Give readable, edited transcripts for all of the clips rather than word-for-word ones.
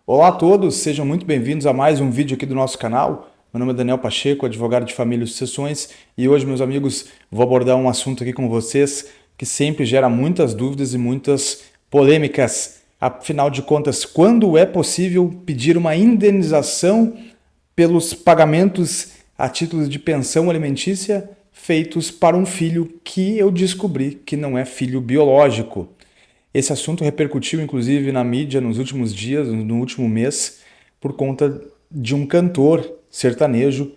Olá a todos, sejam muito bem-vindos a mais um vídeo aqui do nosso canal. Meu nome é Daniel Pacheco, advogado de família e sucessões, e hoje, meus amigos, vou abordar um assunto aqui com vocês que sempre gera muitas dúvidas e muitas polêmicas. Afinal de contas, quando é possível pedir uma indenização pelos pagamentos a título de pensão alimentícia feitos para um filho que eu descobri que não é filho biológico? Esse assunto repercutiu inclusive na mídia nos últimos dias, no último mês, por conta de um cantor sertanejo,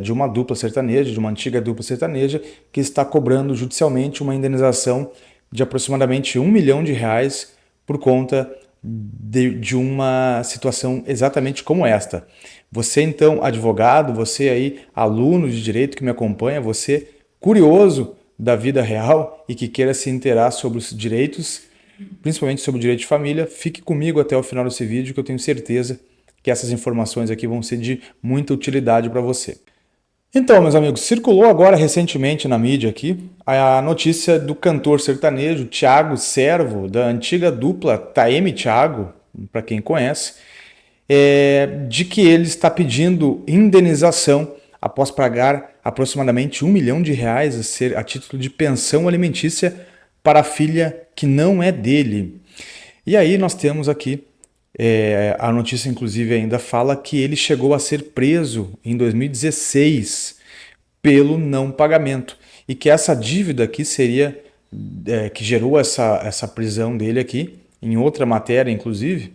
de uma dupla sertaneja, de uma antiga dupla sertaneja, que está cobrando judicialmente uma indenização de aproximadamente R$ 1 milhão por conta de uma situação exatamente como esta. Você então, advogado, você aí, aluno de direito que me acompanha, você curioso da vida real e que queira se inteirar sobre os direitos, principalmente sobre o direito de família, fique comigo até o final desse vídeo que eu tenho certeza que essas informações aqui vão ser de muita utilidade para você. Então, meus amigos, circulou agora recentemente na mídia aqui a notícia do cantor sertanejo Thiago Servo, da antiga dupla Taeme e Thiago, para quem conhece, de que ele está pedindo indenização após pagar aproximadamente R$ 1 milhão a título de pensão alimentícia para a filha que não é dele. E aí nós temos aqui, a notícia inclusive ainda fala que ele chegou a ser preso em 2016 pelo não pagamento e que essa dívida aqui seria, que gerou essa prisão dele aqui, em outra matéria inclusive,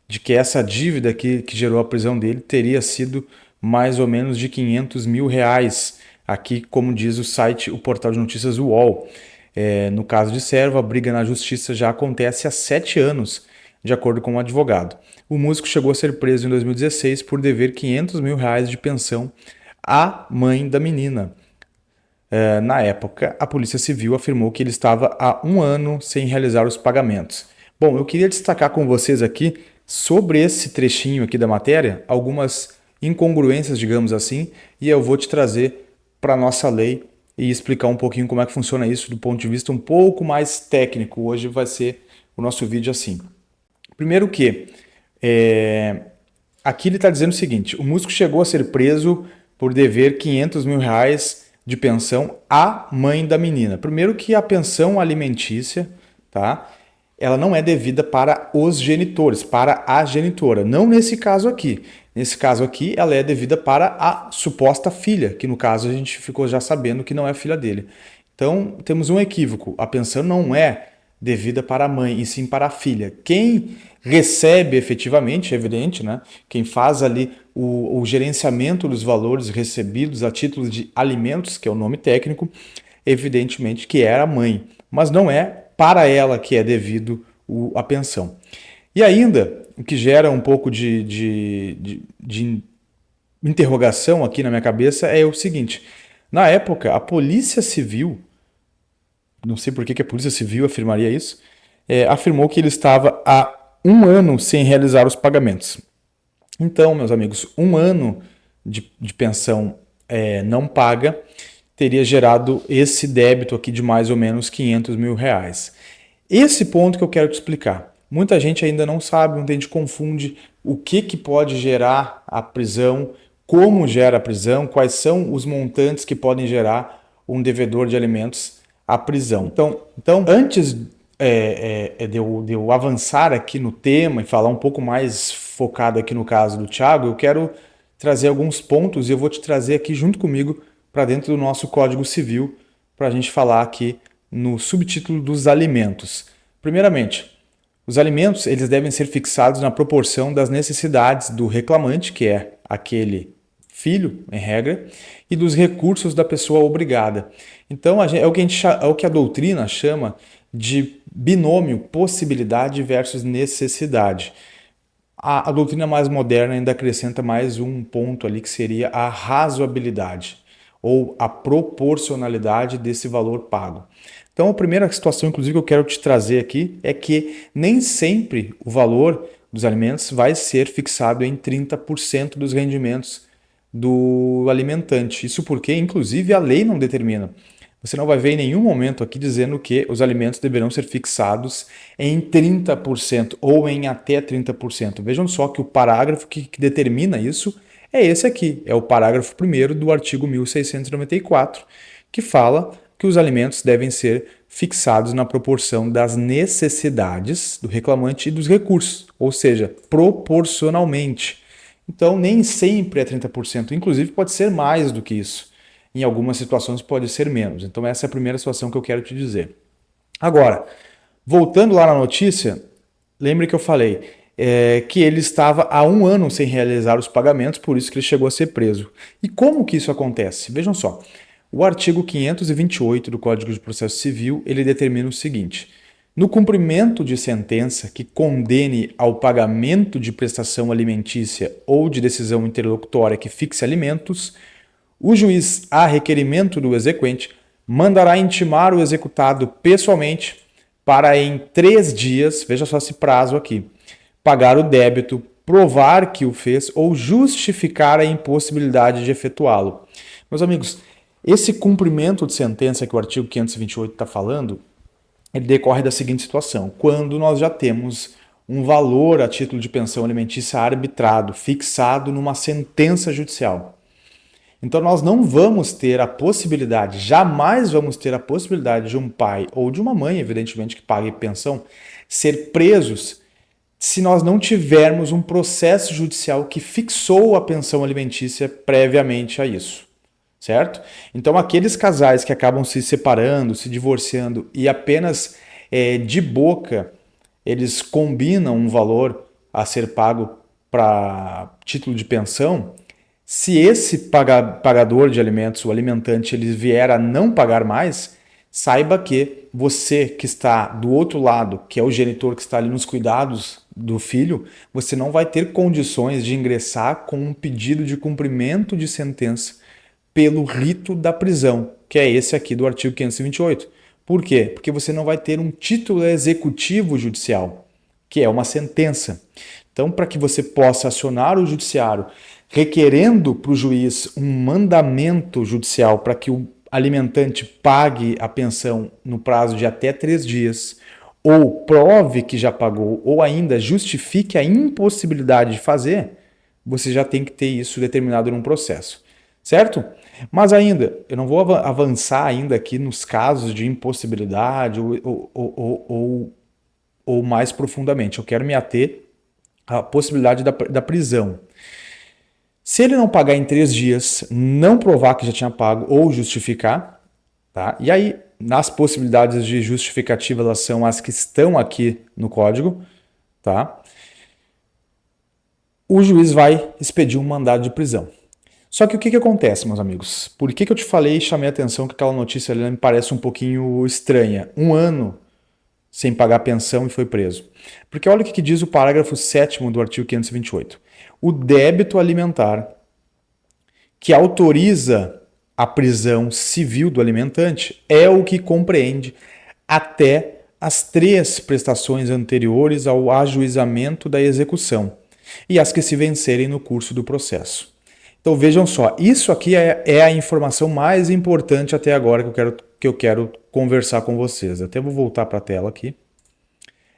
de que essa dívida aqui que gerou a prisão dele teria sido mais ou menos de R$ 500 mil, aqui como diz o site, o portal de notícias UOL. No caso de Servo, a briga na justiça já acontece há 7 anos, de acordo com o advogado. O músico chegou a ser preso em 2016 por dever R$ 500 mil de pensão à mãe da menina. Na época, a Polícia Civil afirmou que ele estava há 1 ano sem realizar os pagamentos. Bom, eu queria destacar com vocês aqui, sobre esse trechinho aqui da matéria, algumas incongruências, digamos assim, e eu vou te trazer para a nossa lei e explicar um pouquinho como é que funciona isso do ponto de vista um pouco mais técnico. Hoje vai ser o nosso vídeo assim. Primeiro que, aqui ele está dizendo o seguinte: o músico chegou a ser preso por dever R$ 500 mil de pensão à mãe da menina. Primeiro que a pensão alimentícia, tá? Ela não é devida para os genitores, para a genitora. Não nesse caso aqui. Nesse caso aqui, ela é devida para a suposta filha, que no caso a gente ficou já sabendo que não é filha dele. Então, temos um equívoco. A pensão não é devida para a mãe, e sim para a filha. Quem recebe efetivamente, é evidente, né? Quem faz ali o gerenciamento dos valores recebidos a título de alimentos, que é o nome técnico, evidentemente que é a mãe. Mas não é para ela que é devido a pensão. E ainda, o que gera um pouco de interrogação aqui na minha cabeça é o seguinte: na época, a Polícia Civil, não sei por que a Polícia Civil afirmaria isso, afirmou que ele estava há 1 ano sem realizar os pagamentos. Então, meus amigos, 1 ano de pensão não paga teria gerado esse débito aqui de mais ou menos R$ 500 mil. Esse ponto que eu quero te explicar. Muita gente ainda não sabe, muita gente confunde o que pode gerar a prisão, como gera a prisão, quais são os montantes que podem gerar um devedor de alimentos à prisão. Então antes de eu avançar aqui no tema e falar um pouco mais focado aqui no caso do Thiago, eu quero trazer alguns pontos e eu vou te trazer aqui junto comigo para dentro do nosso Código Civil, para a gente falar aqui no subtítulo dos alimentos. Primeiramente, os alimentos eles devem ser fixados na proporção das necessidades do reclamante, que é aquele filho, em regra, e dos recursos da pessoa obrigada. Então, é o que a doutrina chama de binômio possibilidade versus necessidade. A doutrina mais moderna ainda acrescenta mais um ponto ali, que seria a razoabilidade, ou a proporcionalidade desse valor pago. Então, a primeira situação, inclusive, que eu quero te trazer aqui é que nem sempre o valor dos alimentos vai ser fixado em 30% dos rendimentos do alimentante. Isso porque, inclusive, a lei não determina. Você não vai ver em nenhum momento aqui dizendo que os alimentos deverão ser fixados em 30% ou em até 30%. Vejam só que o parágrafo que determina isso é esse aqui, é o parágrafo 1º do artigo 1694, que fala que os alimentos devem ser fixados na proporção das necessidades do reclamante e dos recursos, ou seja, proporcionalmente. Então, nem sempre é 30%, inclusive pode ser mais do que isso. Em algumas situações pode ser menos. Então, essa é a primeira situação que eu quero te dizer. Agora, voltando lá na notícia, lembre que eu falei que ele estava há 1 ano sem realizar os pagamentos, por isso que ele chegou a ser preso. E como que isso acontece? Vejam só. O artigo 528 do Código de Processo Civil, ele determina o seguinte: no cumprimento de sentença que condene ao pagamento de prestação alimentícia ou de decisão interlocutória que fixe alimentos, o juiz, a requerimento do exequente, mandará intimar o executado pessoalmente para em 3 dias, veja só esse prazo aqui, pagar o débito, provar que o fez ou justificar a impossibilidade de efetuá-lo. Meus amigos, esse cumprimento de sentença que o artigo 528 está falando, ele decorre da seguinte situação: quando nós já temos um valor a título de pensão alimentícia arbitrado, fixado numa sentença judicial. Então nós não vamos ter a possibilidade, jamais vamos ter a possibilidade de um pai ou de uma mãe, evidentemente, que pague pensão, ser presos se nós não tivermos um processo judicial que fixou a pensão alimentícia previamente a isso, certo? Então aqueles casais que acabam se separando, se divorciando e apenas de boca eles combinam um valor a ser pago para título de pensão, se esse pagador de alimentos, o alimentante, ele vier a não pagar mais, saiba que você que está do outro lado, que é o genitor que está ali nos cuidados do filho, você não vai ter condições de ingressar com um pedido de cumprimento de sentença pelo rito da prisão, que é esse aqui do artigo 528. Por quê? Porque você não vai ter um título executivo judicial, que é uma sentença. Então, para que você possa acionar o judiciário requerendo para o juiz um mandamento judicial para que o alimentante pague a pensão no prazo de até 3 dias, ou prove que já pagou, ou ainda justifique a impossibilidade de fazer, você já tem que ter isso determinado num processo, certo? Mas ainda, eu não vou avançar ainda aqui nos casos de impossibilidade ou mais profundamente. Eu quero me ater à possibilidade da prisão. Se ele não pagar em 3 dias, não provar que já tinha pago ou justificar, tá? E aí, nas possibilidades de justificativa, elas são as que estão aqui no código, tá? O juiz vai expedir um mandado de prisão. Só que o que acontece, meus amigos? Por que eu te falei e chamei a atenção que aquela notícia ali me parece um pouquinho estranha? 1 ano sem pagar pensão e foi preso. Porque olha o que diz o parágrafo 7º do artigo 528. O débito alimentar que autoriza a prisão civil do alimentante é o que compreende até as 3 prestações anteriores ao ajuizamento da execução e as que se vencerem no curso do processo. Então vejam só, isso aqui é a informação mais importante até agora que eu quero conversar com vocês. Até vou voltar para a tela aqui.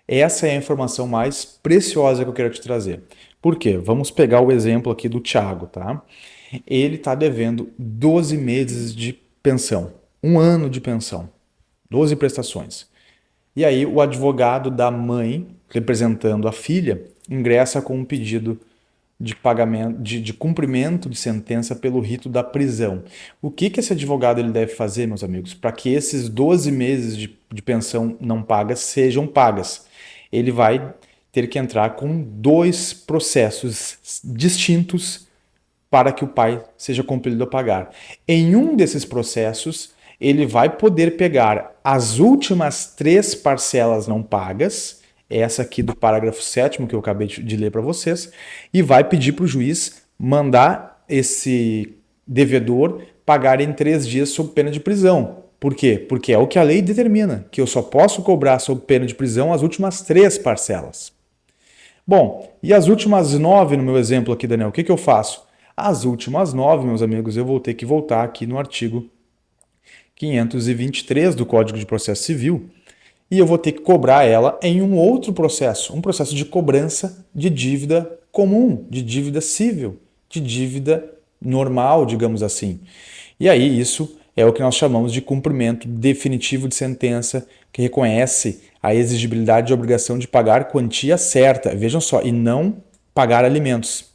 Essa é a informação mais preciosa que eu quero te trazer. Por quê? Vamos pegar o exemplo aqui do Thiago, tá? Ele está devendo 12 meses de pensão, 1 ano de pensão, 12 prestações. E aí o advogado da mãe, representando a filha, ingressa com um pedido de pagamento, de cumprimento de sentença pelo rito da prisão. O que esse advogado ele deve fazer, meus amigos, para que esses 12 meses de pensão não pagas sejam pagas? Ele vai ter que entrar com 2 processos distintos para que o pai seja compelido a pagar. Em um desses processos, ele vai poder pegar as últimas 3 parcelas não pagas, essa aqui do parágrafo 7º que eu acabei de ler para vocês, e vai pedir para o juiz mandar esse devedor pagar em 3 dias sob pena de prisão. Por quê? Porque é o que a lei determina, que eu só posso cobrar sob pena de prisão as últimas 3 parcelas. Bom, e as últimas 9 no meu exemplo aqui, Daniel, o que eu faço? As últimas 9, meus amigos, eu vou ter que voltar aqui no artigo 523 do Código de Processo Civil, e eu vou ter que cobrar ela em um outro processo, um processo de cobrança de dívida comum, de dívida civil, de dívida normal, digamos assim. E aí isso é o que nós chamamos de cumprimento definitivo de sentença, que reconhece a exigibilidade de obrigação de pagar quantia certa, vejam só, e não pagar alimentos.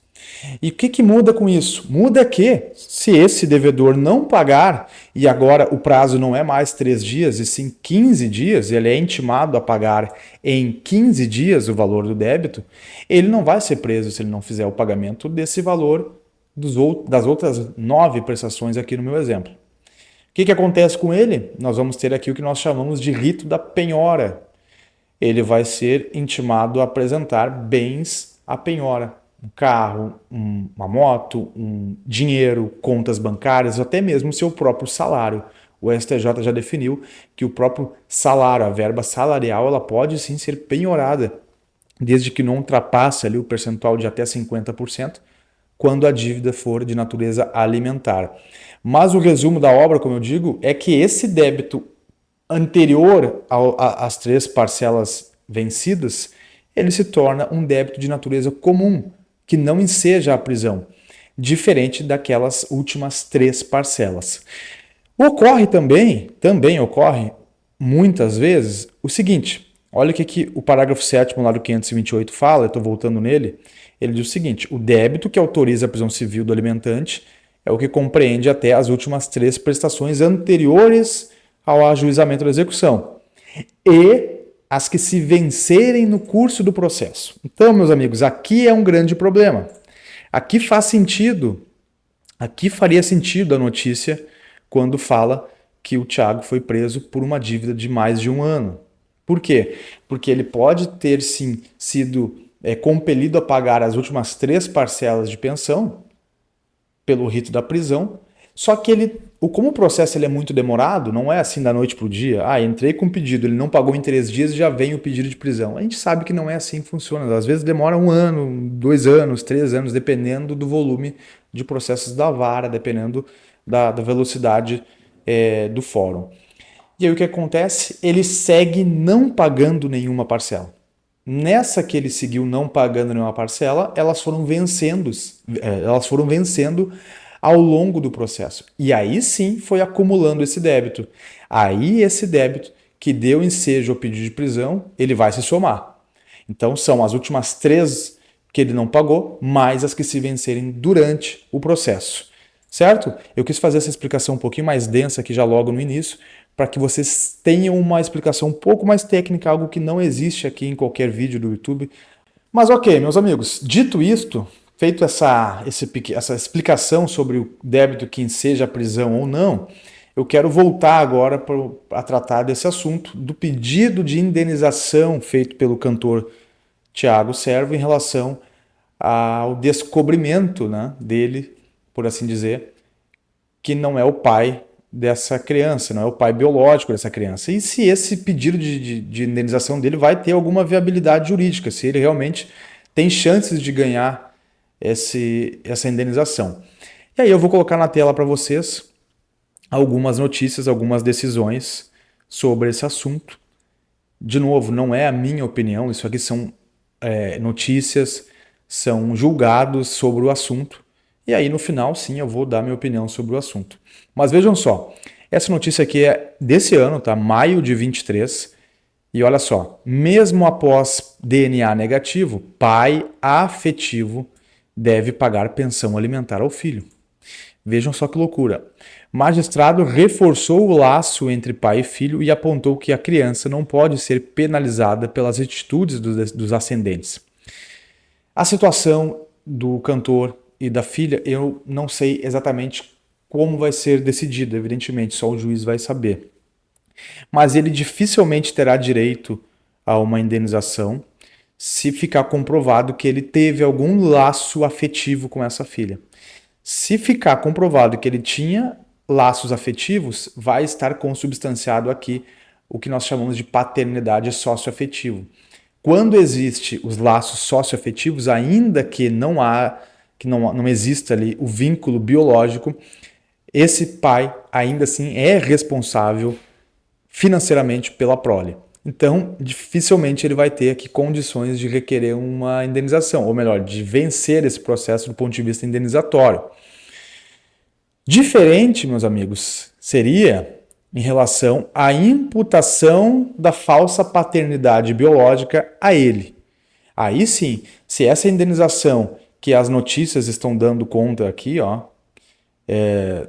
E o que muda com isso? Muda que, se esse devedor não pagar, e agora o prazo não é mais 3 dias, e sim 15 dias, ele é intimado a pagar em 15 dias o valor do débito, ele não vai ser preso se ele não fizer o pagamento desse valor das outras 9 prestações aqui no meu exemplo. O que acontece com ele? Nós vamos ter aqui o que nós chamamos de rito da penhora. Ele vai ser intimado a apresentar bens à penhora. Um carro, uma moto, um dinheiro, contas bancárias, ou até mesmo o seu próprio salário. O STJ já definiu que o próprio salário, a verba salarial, ela pode sim ser penhorada, desde que não ultrapasse ali o percentual de até 50%, quando a dívida for de natureza alimentar. Mas o resumo da obra, como eu digo, é que esse débito anterior às 3 parcelas vencidas, ele se torna um débito de natureza comum, que não enseja a prisão, diferente daquelas últimas 3 parcelas. Ocorre também ocorre muitas vezes o seguinte, olha o que o parágrafo 7º lá do 528 fala, eu estou voltando nele, ele diz o seguinte, o débito que autoriza a prisão civil do alimentante é o que compreende até as últimas 3 prestações anteriores ao ajuizamento da execução e as que se vencerem no curso do processo. Então, meus amigos, aqui é um grande problema. Aqui faria sentido a notícia quando fala que o Thiago foi preso por uma dívida de mais de 1 ano. Por quê? Porque ele pode ter sim sido compelido a pagar as últimas 3 parcelas de pensão pelo rito da prisão, só que como o processo é muito demorado, não é assim da noite para o dia, entrei com o pedido, ele não pagou em 3 dias e já vem o pedido de prisão. A gente sabe que não é assim que funciona, às vezes demora 1 ano, 2 anos, 3 anos, dependendo do volume de processos da vara, dependendo da velocidade do fórum. E aí o que acontece? Ele segue não pagando nenhuma parcela. Nessa que ele seguiu não pagando nenhuma parcela, elas foram vencendo ao longo do processo. E aí sim foi acumulando esse débito. Aí esse débito que deu ensejo ao pedido de prisão, ele vai se somar. Então são as últimas 3 que ele não pagou, mais as que se vencerem durante o processo. Certo? Eu quis fazer essa explicação um pouquinho mais densa aqui já logo no início, para que vocês tenham uma explicação um pouco mais técnica, algo que não existe aqui em qualquer vídeo do YouTube. Mas ok, meus amigos, dito isto, feito essa explicação sobre o débito que enseja a prisão ou não, eu quero voltar agora a tratar desse assunto, do pedido de indenização feito pelo cantor Thiago Servo em relação ao descobrimento, né, dele, por assim dizer, que não é o pai dessa criança, não é o pai biológico dessa criança. E se esse pedido de indenização dele vai ter alguma viabilidade jurídica, se ele realmente tem chances de ganhar essa indenização. E aí eu vou colocar na tela para vocês algumas notícias, algumas decisões sobre esse assunto. De novo, não é a minha opinião, isso aqui são notícias, são julgados sobre o assunto. E aí no final, sim, eu vou dar minha opinião sobre o assunto. Mas vejam só, essa notícia aqui é desse ano, tá? Maio de 23. E olha só, mesmo após DNA negativo, pai afetivo deve pagar pensão alimentar ao filho. Vejam só que loucura. Magistrado reforçou o laço entre pai e filho e apontou que a criança não pode ser penalizada pelas atitudes dos ascendentes. A situação do cantor e da filha, eu não sei exatamente como vai ser decidido, evidentemente, só o juiz vai saber. Mas ele dificilmente terá direito a uma indenização se ficar comprovado que ele teve algum laço afetivo com essa filha. Se ficar comprovado que ele tinha laços afetivos, vai estar consubstanciado aqui o que nós chamamos de paternidade socioafetivo. Quando existe os laços socioafetivos, ainda que não exista ali o vínculo biológico, esse pai ainda assim é responsável financeiramente pela prole. Então, dificilmente ele vai ter aqui condições de requerer uma indenização, ou melhor, de vencer esse processo do ponto de vista indenizatório. Diferente, meus amigos, seria em relação à imputação da falsa paternidade biológica a ele. Aí sim, se essa indenização que as notícias estão dando conta aqui,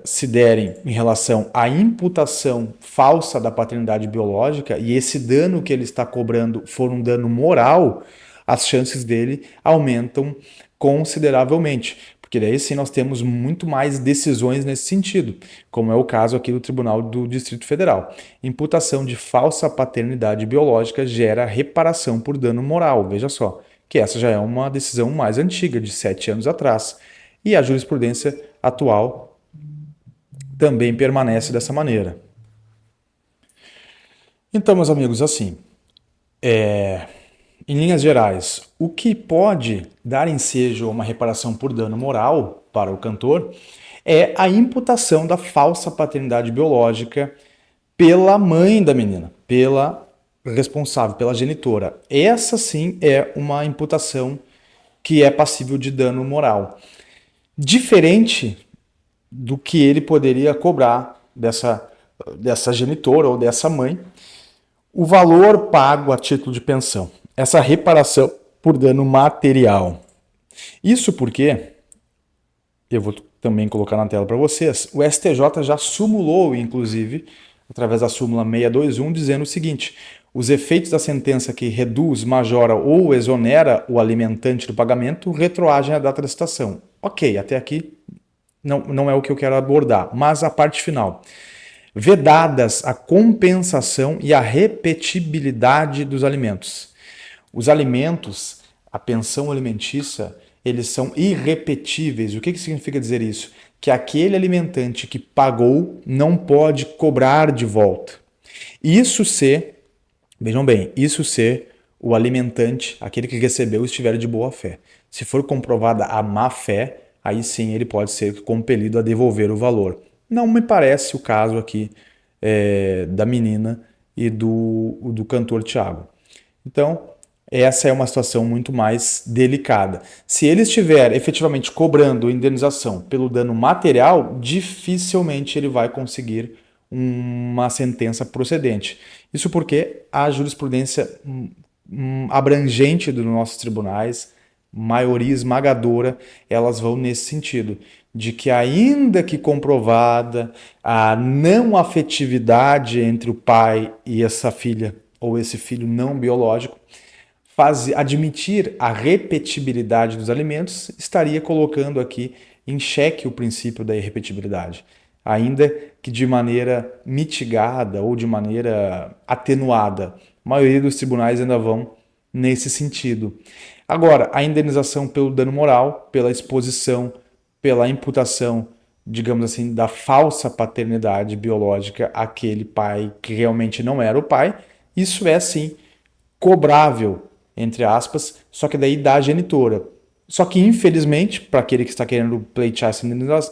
se derem em relação à imputação falsa da paternidade biológica e esse dano que ele está cobrando for um dano moral, as chances dele aumentam consideravelmente. Porque daí sim nós temos muito mais decisões nesse sentido, como é o caso aqui do Tribunal do Distrito Federal. Imputação de falsa paternidade biológica gera reparação por dano moral, veja só, que essa já é uma decisão mais antiga, de 7 anos atrás. E a jurisprudência atual também permanece dessa maneira. Então, meus amigos, assim, em linhas gerais, o que pode dar ensejo a uma reparação por dano moral para o cantor é a imputação da falsa paternidade biológica pela mãe da menina, pela responsável, pela genitora. Essa sim é uma imputação que é passível de dano moral. Diferente do que ele poderia cobrar dessa genitora ou dessa mãe, o valor pago a título de pensão, essa reparação por dano material. Isso porque, eu vou também colocar na tela para vocês, o STJ já sumulou, inclusive, através da súmula 621, dizendo o seguinte: os efeitos da sentença que reduz, majora ou exonera o alimentante do pagamento retroagem à data da citação. Ok, até aqui não é o que eu quero abordar, mas a parte final. Vedadas a compensação e a repetibilidade dos alimentos. Os alimentos, a pensão alimentícia, eles são irrepetíveis. O que significa dizer isso? Que aquele alimentante que pagou não pode cobrar de volta. Isso se, vejam bem, isso se o alimentante, aquele que recebeu, estiver de boa fé. Se for comprovada a má fé, aí sim ele pode ser compelido a devolver o valor. Não me parece o caso aqui da menina e do cantor Thiago. Então, essa é uma situação muito mais delicada. Se ele estiver efetivamente cobrando indenização pelo dano material, dificilmente ele vai conseguir uma sentença procedente. Isso porque a jurisprudência abrangente dos nossos tribunais, maioria esmagadora, elas vão nesse sentido, de que ainda que comprovada a não afetividade entre o pai e essa filha ou esse filho não biológico, admitir a repetibilidade dos alimentos estaria colocando aqui em xeque o princípio da irrepetibilidade, ainda que de maneira mitigada ou de maneira atenuada. A maioria dos tribunais ainda vão nesse sentido. Agora, a indenização pelo dano moral, pela exposição, pela imputação, digamos assim, da falsa paternidade biológica àquele pai que realmente não era o pai, isso é sim cobrável, entre aspas, só que daí da genitora. Só que, infelizmente, para aquele que está querendo pleitear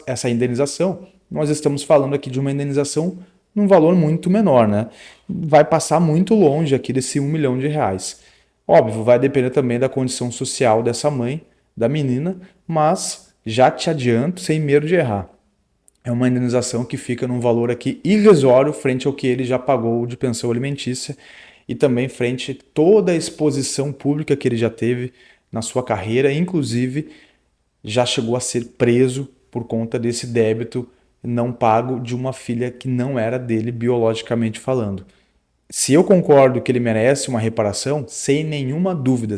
essa indenização, nós estamos falando aqui de uma indenização num valor muito menor, né? Vai passar muito longe aqui desse R$1 milhão. Óbvio, vai depender também da condição social dessa mãe, da menina, mas já te adianto, sem medo de errar. É uma indenização que fica num valor aqui irrisório frente ao que ele já pagou de pensão alimentícia e também frente a toda a exposição pública que ele já teve na sua carreira, inclusive já chegou a ser preso por conta desse débito não pago de uma filha que não era dele biologicamente falando. Se eu concordo que ele merece uma reparação, sem nenhuma dúvida.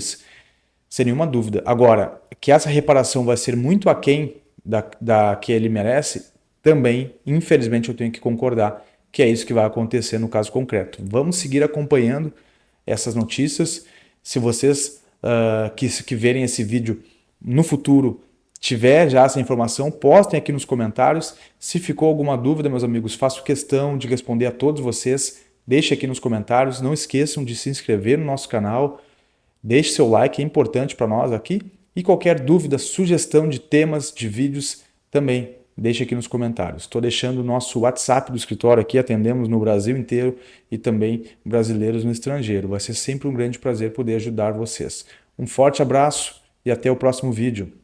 Agora, que essa reparação vai ser muito aquém da que ele merece, também, infelizmente, eu tenho que concordar que é isso que vai acontecer no caso concreto. Vamos seguir acompanhando essas notícias. Se vocês que verem esse vídeo no futuro tiver já essa informação, postem aqui nos comentários. Se ficou alguma dúvida, meus amigos, faço questão de responder a todos vocês. Deixe aqui nos comentários, não esqueçam de se inscrever no nosso canal, deixe seu like, é importante para nós aqui, e qualquer dúvida, sugestão de temas, de vídeos, também deixe aqui nos comentários. Estou deixando o nosso WhatsApp do escritório aqui, atendemos no Brasil inteiro e também brasileiros no estrangeiro. Vai ser sempre um grande prazer poder ajudar vocês. Um forte abraço e até o próximo vídeo.